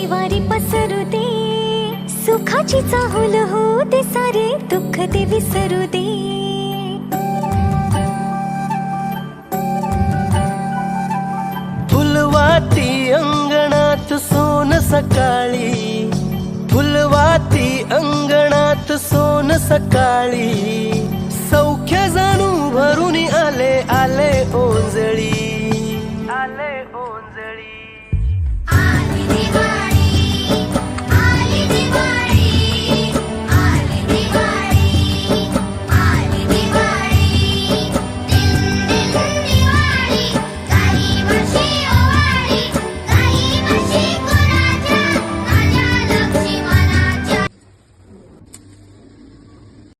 वारी पसरू दे, सुखाची चाहुल हो दे, सारे दुःख ते विसरू दे. फुलवाती अंगणात सोन सकाळी, फुलवाती अंगणात सोन सकाळी.